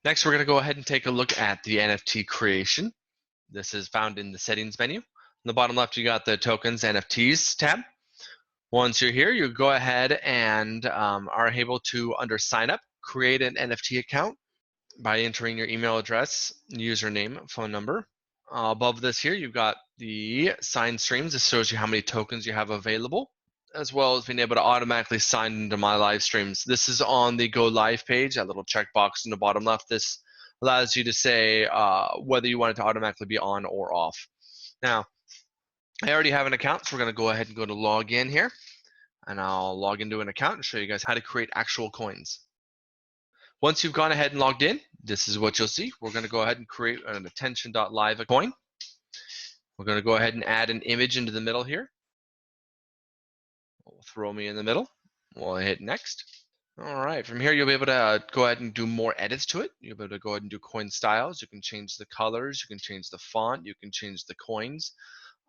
Next, we're going to go ahead and take a look at the NFT creation. This is found in the settings menu. On the bottom left, you got the tokens NFTs tab. Once you're here, you go ahead and are able to, under sign up, create an NFT account by entering your email address, username, phone number. Above this here, you've got the sign streams. This shows you how many tokens you have available, as well as being able to automatically sign into my live streams. This is on the Go Live page, that little checkbox in the bottom left. This allows you to say whether you want it to automatically be on or off. Now, I already have an account, so we're going to go ahead and go to log in here, and I'll log into an account and show you guys how to create actual coins. Once you've gone ahead and logged in, this is what you'll see. We're going to go ahead and create an attn.live coin. We're going to go ahead and add an image into the middle here. We'll throw me in the middle. We'll hit next. All right, from here you'll be able to go ahead and do more edits to it. You'll be able to go ahead and do coin styles. You can change the colors, you can change the font, you can change the coins.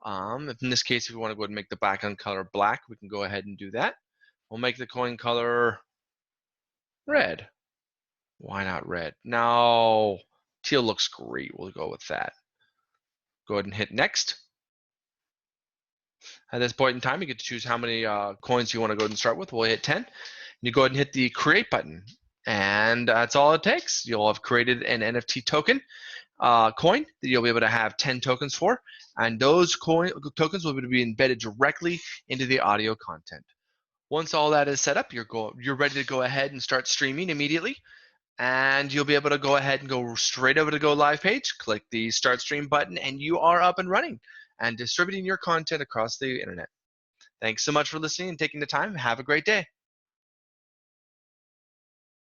In this case, if you want to go ahead and make the background color black, we can go ahead and do that. We'll make the coin color red. Why not red? No, teal looks great. We'll go with that. Go ahead and hit next. At this point in time, you get to choose how many coins you want to go ahead and start with. We'll hit 10. You go ahead and hit the create button, and that's all it takes. You'll have created an NFT token coin that you'll be able to have 10 tokens for, and those tokens will be embedded directly into the audio content. Once all that is set up, you're ready to go ahead and start streaming immediately, and you'll be able to go ahead and go straight over to Go Live page, click the Start Stream button, and you are up and running and distributing your content across the internet. Thanks so much for listening and taking the time. Have a great day.